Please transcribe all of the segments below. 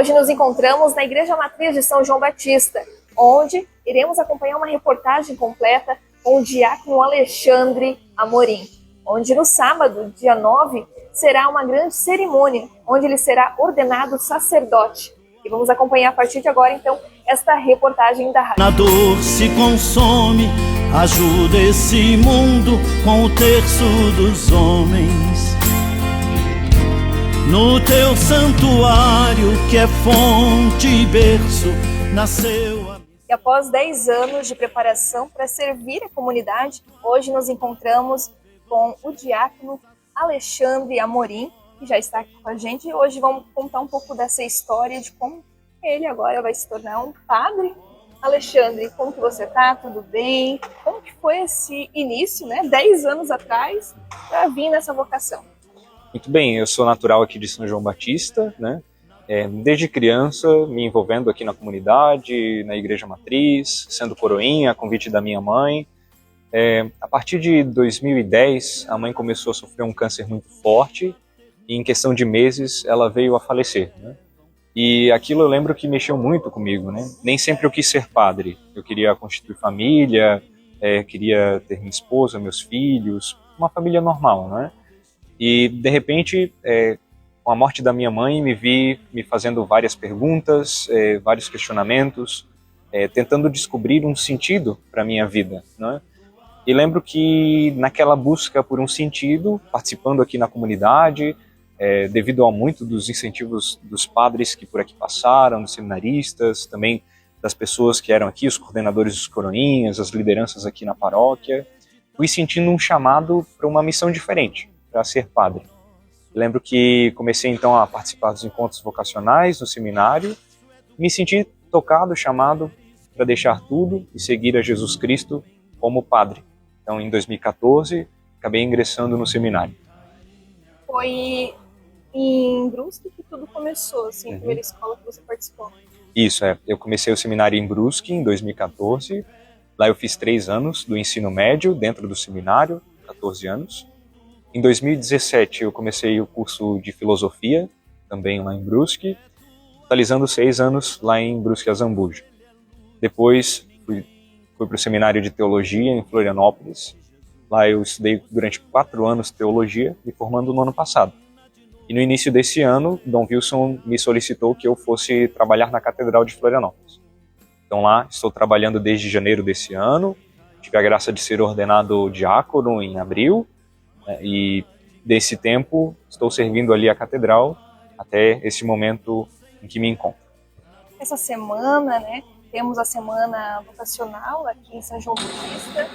Hoje nos encontramos na Igreja Matriz de São João Batista, onde iremos acompanhar uma reportagem completa com o diácono Alexandre Amorim, onde no sábado, dia 9, será uma grande cerimônia, onde ele será ordenado sacerdote. E vamos acompanhar a partir de agora, então, esta reportagem da rádio. Na dor se consome, ajuda esse mundo com o terço dos homens. No teu santuário, que é fonte e berço, nasceu a... E após 10 anos de preparação para servir a comunidade, hoje nos encontramos com o diácono Alexandre Amorim, que já está aqui com a gente. E hoje vamos contar um pouco dessa história de como ele agora vai se tornar um padre. Alexandre, como que você está? Tudo bem? Como que foi esse início, né? 10 anos atrás, para vir nessa vocação? Muito bem, eu sou natural aqui de São João Batista, né? Desde criança, me envolvendo aqui na comunidade, na Igreja Matriz, sendo coroinha, a convite da minha mãe. A partir de 2010, a mãe começou a sofrer um câncer muito forte e em questão de meses ela veio a falecer, né? E aquilo eu lembro que mexeu muito comigo, né? Nem sempre eu quis ser padre, eu queria constituir família, queria ter minha esposa, meus filhos, uma família normal, né? E de repente, com a morte da minha mãe, me vi me fazendo várias perguntas, vários questionamentos, tentando descobrir um sentido para a minha vida, né? E lembro que naquela busca por um sentido, participando aqui na comunidade, devido a muito dos incentivos dos padres que por aqui passaram, dos seminaristas, também das pessoas que eram aqui, os coordenadores dos coroinhas, as lideranças aqui na paróquia, fui sentindo um chamado para uma missão diferente, para ser padre. Lembro que comecei então a participar dos encontros vocacionais no seminário, me senti tocado, chamado para deixar tudo e seguir a Jesus Cristo como padre. Então, em 2014, acabei ingressando no seminário. Foi em Brusque que tudo começou, assim, a primeira escola que você participou. Isso, eu comecei o seminário em Brusque em 2014. Lá eu fiz 3 anos do ensino médio dentro do seminário, 14 anos. Em 2017 eu comecei o curso de filosofia, também lá em Brusque, totalizando 6 anos lá em Brusque Azambuja. Depois fui para o seminário de teologia em Florianópolis. Lá eu estudei durante 4 anos teologia, me formando no ano passado. E no início desse ano, Dom Wilson me solicitou que eu fosse trabalhar na Catedral de Florianópolis. Então lá estou trabalhando desde janeiro desse ano, tive a graça de ser ordenado diácono em abril, e desse tempo estou servindo ali a Catedral até esse momento em que me encontro. Essa semana, né, temos a semana vocacional aqui em São João Batista.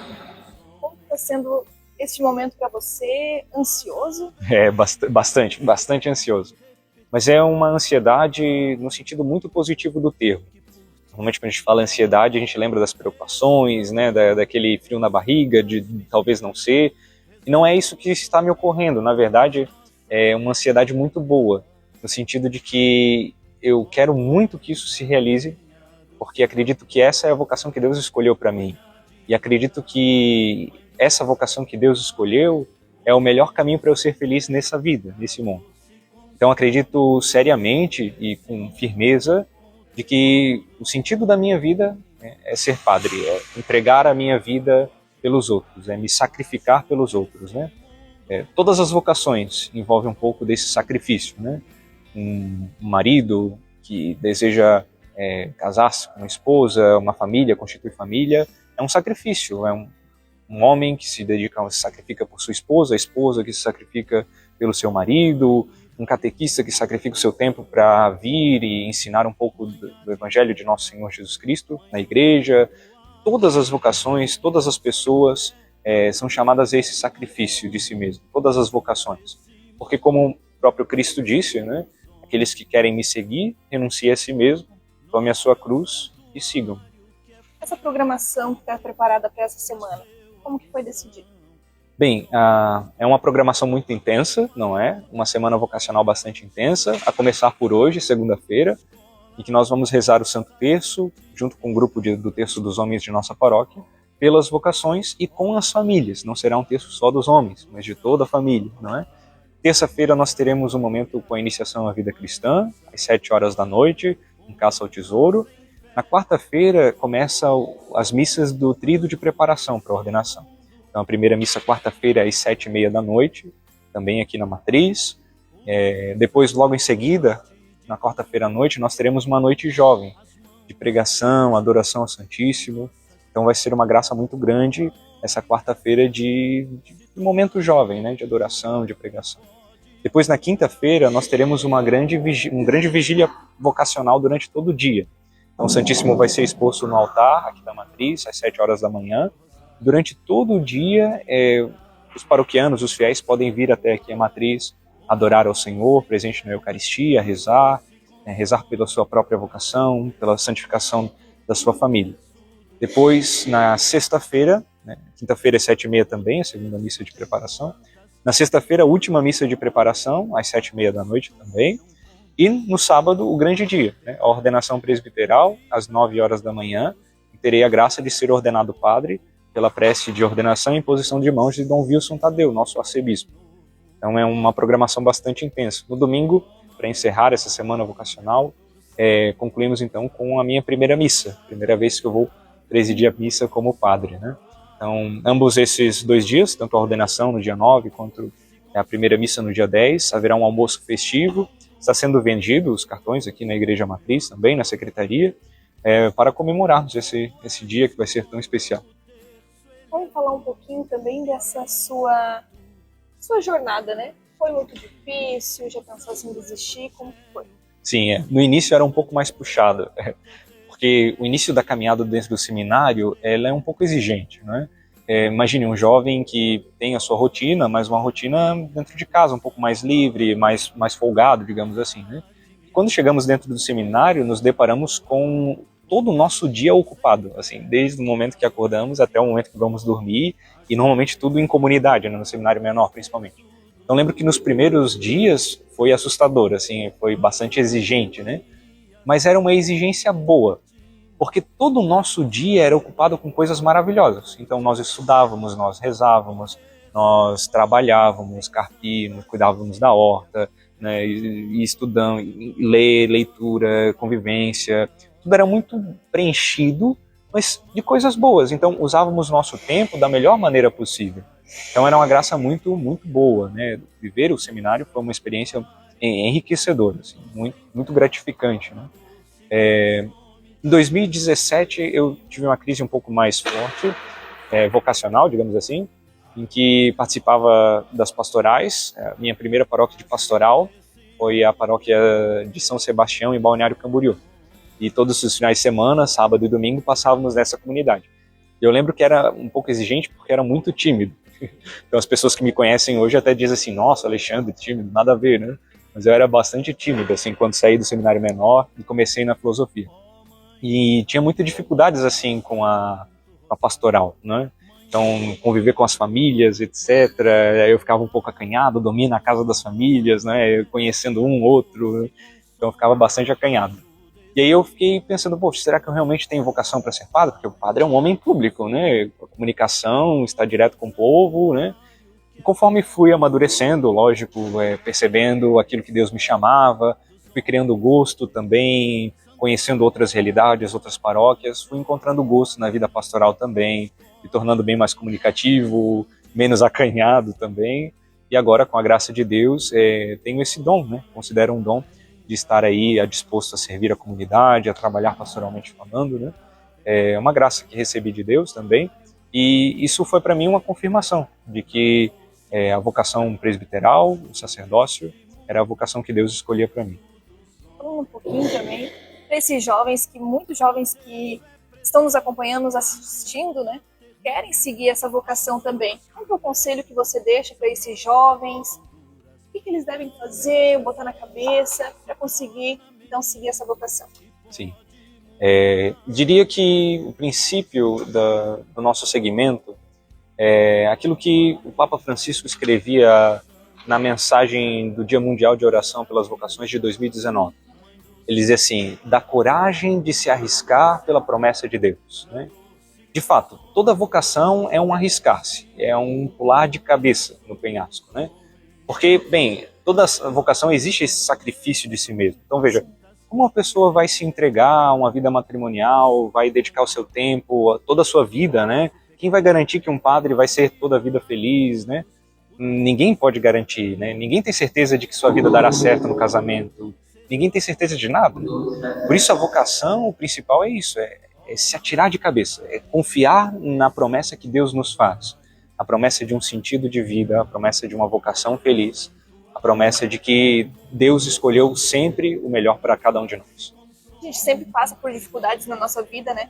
Como está sendo este momento para você? Ansioso? Bastante ansioso. Mas é uma ansiedade no sentido muito positivo do termo. Normalmente quando a gente fala ansiedade, a gente lembra das preocupações, né, daquele frio na barriga, de talvez não ser. E não é isso que está me ocorrendo. Na verdade, é uma ansiedade muito boa, no sentido de que eu quero muito que isso se realize, porque acredito que essa é a vocação que Deus escolheu para mim. E acredito que essa vocação que Deus escolheu é o melhor caminho para eu ser feliz nessa vida, nesse mundo. Então acredito seriamente e com firmeza de que o sentido da minha vida é ser padre, é entregar a minha vida pelos outros, é me sacrificar pelos outros, né? Todas as vocações envolvem um pouco desse sacrifício, né? Um marido que deseja casar-se com uma esposa, uma família, constituir família, é um sacrifício, é um homem que se sacrifica por sua esposa, a esposa que se sacrifica pelo seu marido, um catequista que sacrifica o seu tempo para vir e ensinar um pouco do Evangelho de Nosso Senhor Jesus Cristo na igreja. Todas as vocações, todas as pessoas são chamadas a esse sacrifício de si mesmo, todas as vocações. Porque como o próprio Cristo disse, né, aqueles que querem me seguir, renunciem a si mesmo, tomem a sua cruz e sigam. Essa programação que está preparada para essa semana, como que foi decidido? Bem, é uma programação muito intensa, não é? Uma semana vocacional bastante intensa, a começar por hoje, segunda-feira, em que nós vamos rezar o Santo Terço, junto com o grupo do Terço dos Homens de nossa paróquia, pelas vocações e com as famílias. Não será um terço só dos homens, mas de toda a família, não é? Terça-feira nós teremos um momento com a iniciação à vida cristã, às 7 horas da noite, um caça ao tesouro. Na quarta-feira começam as missas do tríduo de preparação para a ordenação. Então a primeira missa quarta-feira às 7h30 da noite, também aqui na Matriz. Depois, logo em seguida, na quarta-feira à noite, nós teremos uma noite jovem, de pregação, adoração ao Santíssimo. Então vai ser uma graça muito grande essa quarta-feira de momento jovem, né, de adoração, de pregação. Depois, na quinta-feira, nós teremos uma grande vigília vocacional durante todo o dia. Então o Santíssimo vai ser exposto no altar, aqui da Matriz, às 7 horas da manhã. Durante todo o dia, os paroquianos, os fiéis, podem vir até aqui a Matriz, adorar ao Senhor, presente na Eucaristia, rezar pela sua própria vocação, pela santificação da sua família. Depois, na sexta-feira, quinta-feira às 7h30 também, a segunda missa de preparação. Na sexta-feira, a última missa de preparação, às 7h30 da noite também. E no sábado, o grande dia, a ordenação presbiteral, às 9 horas da manhã. E terei a graça de ser ordenado padre pela prece de ordenação e imposição de mãos de Dom Wilson Tadeu, nosso arcebispo. Então é uma programação bastante intensa. No domingo, para encerrar essa semana vocacional, concluímos então com a minha primeira missa. Primeira vez que eu vou presidir a missa como padre, né? Então, ambos esses 2 dias, tanto a ordenação no dia 9 quanto a primeira missa no dia 10, haverá um almoço festivo. Está sendo vendido os cartões aqui na Igreja Matriz, também na secretaria, para comemorarmos esse dia que vai ser tão especial. Vamos falar um pouquinho também dessa sua jornada, né? Foi muito difícil, já pensou em desistir, como foi? Sim, no início era um pouco mais puxado, porque o início da caminhada dentro do seminário, ela é um pouco exigente, né? Imagine um jovem que tem a sua rotina, mas uma rotina dentro de casa, um pouco mais livre, mais folgado, digamos assim, né? Quando chegamos dentro do seminário, nos deparamos com todo o nosso dia ocupado, assim, desde o momento que acordamos até o momento que vamos dormir, e normalmente tudo em comunidade, né, no seminário menor principalmente. Então lembro que nos primeiros dias foi assustador, assim, foi bastante exigente, né? Mas era uma exigência boa, porque todo o nosso dia era ocupado com coisas maravilhosas. Então nós estudávamos, nós rezávamos, nós trabalhávamos, carpíamos, cuidávamos da horta, né, e estudando, leitura, convivência, tudo era muito preenchido, mas de coisas boas. Então usávamos nosso tempo da melhor maneira possível. Então era uma graça muito, muito boa, né? Viver o seminário foi uma experiência enriquecedora, assim, muito, muito gratificante, né? Em 2017 eu tive uma crise um pouco mais forte, vocacional, digamos assim, em que participava das pastorais. Minha primeira paróquia de pastoral foi a paróquia de São Sebastião, em Balneário Camboriú. E todos os finais de semana, sábado e domingo, passávamos nessa comunidade. Eu lembro que era um pouco exigente porque era muito tímido. Então as pessoas que me conhecem hoje até dizem assim, nossa, Alexandre, tímido, nada a ver, né? Mas eu era bastante tímido, assim, quando saí do seminário menor e comecei na filosofia. E tinha muitas dificuldades, assim, com a pastoral, né? Então, conviver com as famílias, etc. Eu ficava um pouco acanhado, dormia na casa das famílias, né? Conhecendo um, outro. Então, eu ficava bastante acanhado. E aí eu fiquei pensando, poxa, será que eu realmente tenho vocação para ser padre? Porque o padre é um homem público, né? A comunicação, está direto com o povo, né? E conforme fui amadurecendo, lógico, percebendo aquilo que Deus me chamava, fui criando gosto também, conhecendo outras realidades, outras paróquias, fui encontrando gosto na vida pastoral também, me tornando bem mais comunicativo, menos acanhado também. E agora, com a graça de Deus, tenho esse dom, né? Considero um dom de estar aí disposto a servir a comunidade, a trabalhar pastoralmente falando, né? É uma graça que recebi de Deus também, e isso foi para mim uma confirmação de que a vocação presbiteral, o sacerdócio, era a vocação que Deus escolhia para mim. Falando um pouquinho também para esses jovens, muitos jovens que estão nos acompanhando, nos assistindo, né? Querem seguir essa vocação também. Qual é o conselho que você deixa para esses jovens? O que eles devem fazer, botar na cabeça para conseguir, então, seguir essa vocação? Sim. Diria que o princípio do nosso segmento é aquilo que o Papa Francisco escrevia na mensagem do Dia Mundial de Oração pelas Vocações de 2019. Ele dizia assim, da coragem de se arriscar pela promessa de Deus, né? De fato, toda vocação é um arriscar-se, é um pular de cabeça no penhasco, né? Porque, bem, toda vocação existe esse sacrifício de si mesmo. Então veja, como uma pessoa vai se entregar a uma vida matrimonial, vai dedicar o seu tempo, toda a sua vida, né? Quem vai garantir que um padre vai ser toda a vida feliz, né? Ninguém pode garantir, né? Ninguém tem certeza de que sua vida dará certo no casamento. Ninguém tem certeza de nada. Por isso a vocação, o principal é isso, é se atirar de cabeça, é confiar na promessa que Deus nos faz. A promessa de um sentido de vida, a promessa de uma vocação feliz, a promessa de que Deus escolheu sempre o melhor para cada um de nós. A gente sempre passa por dificuldades na nossa vida, né?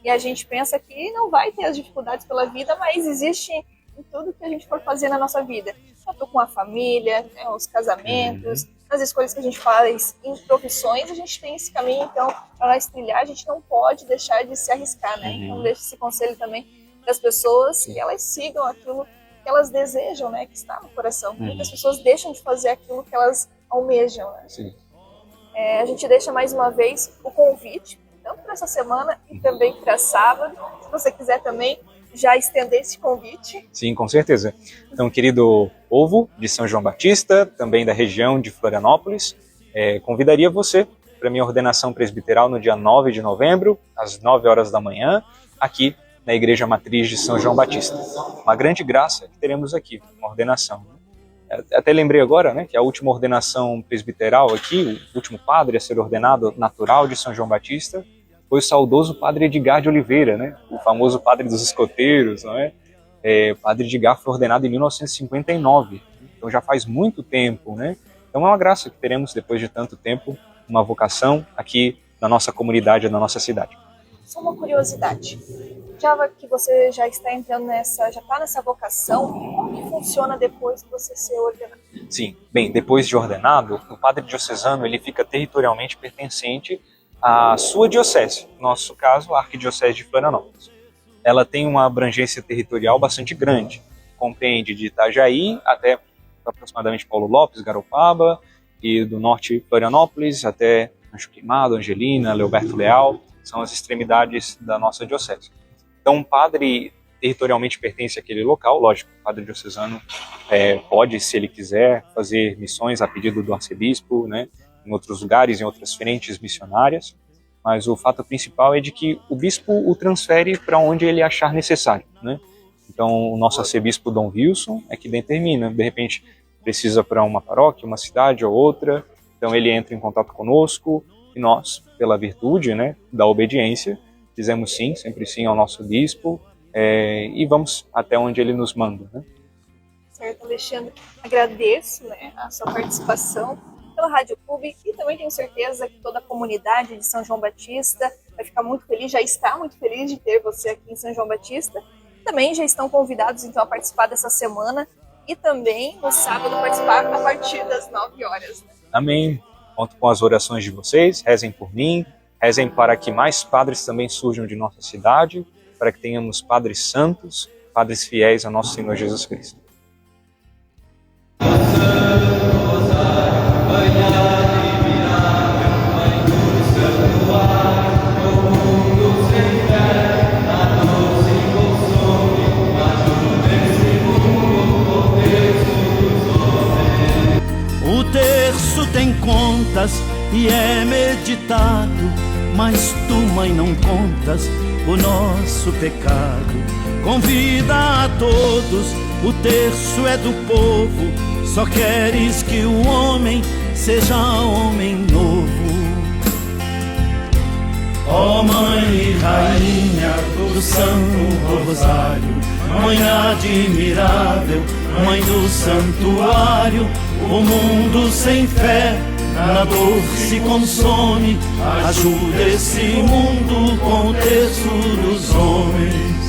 E a gente pensa que não vai ter as dificuldades pela vida, mas existe em tudo que a gente for fazer na nossa vida. Tanto com a família, né, os casamentos, nas escolhas que a gente faz em profissões, a gente tem esse caminho, então, para nós trilhar, a gente não pode deixar de se arriscar, né? Então, deixa esse conselho também das pessoas, que elas sigam aquilo que elas desejam, né, que está no coração. Muitas pessoas deixam de fazer aquilo que elas almejam, né? Sim. A gente deixa mais uma vez o convite, tanto para essa semana e também para sábado. Se você quiser também já estender esse convite. Sim, com certeza. Então, querido povo de São João Batista, também da região de Florianópolis, convidaria você para minha ordenação presbiteral no dia 9 de novembro, às 9 horas da manhã, aqui na Igreja Matriz de São João Batista. Uma grande graça que teremos aqui, uma ordenação. Até lembrei agora, né, que a última ordenação presbiteral aqui, o último padre a ser ordenado natural de São João Batista, foi o saudoso padre Edgar de Oliveira, né, o famoso padre dos escoteiros, não é? Padre Edgar foi ordenado em 1959, então já faz muito tempo, né? Então é uma graça que teremos, depois de tanto tempo, uma vocação aqui na nossa comunidade, na nossa cidade. Só uma curiosidade. Já que você já está entrando já está nessa vocação, como que funciona depois de você ser ordenado? Sim, bem, depois de ordenado, o padre diocesano ele fica territorialmente pertencente à sua diocese, no nosso caso, a Arquidiocese de Florianópolis. Ela tem uma abrangência territorial bastante grande, compreende de Itajaí até aproximadamente Paulo Lopes, Garopaba, e do norte Florianópolis até Anjo Queimado, Angelina, Leoberto Leal, são as extremidades da nossa diocese. Então, um padre territorialmente pertence àquele local, lógico, o padre diocesano pode, se ele quiser, fazer missões a pedido do arcebispo, né, em outros lugares, em outras frentes missionárias, mas o fato principal é de que o bispo o transfere para onde ele achar necessário, né? Então, o nosso arcebispo Dom Wilson é que determina, de repente, precisa para uma paróquia, uma cidade ou outra, então ele entra em contato conosco e nós, pela virtude, né, da obediência, dizemos sim, sempre sim ao nosso bispo, e vamos até onde ele nos manda, né? Certo, Alexandre. Agradeço, né, a sua participação pela Rádio PUB e também tenho certeza que toda a comunidade de São João Batista vai ficar muito feliz, já está muito feliz de ter você aqui em São João Batista. Também já estão convidados então a participar dessa semana e também no sábado participar a partir das 9 horas. Né? Amém. Conto com as orações de vocês, rezem por mim, rezem para que mais padres também surjam de nossa cidade, para que tenhamos padres santos, padres fiéis a nosso Senhor Jesus Cristo. O terço tem contas e é meditado, mas tu, mãe, não contas o nosso pecado. Convida a todos, o terço é do povo, só queres que o homem seja homem novo. Ó Mãe e Rainha do Santo Rosário, Mãe admirável, Mãe do Santuário, o mundo sem fé na dor se consome, ajuda esse mundo com o terço dos homens.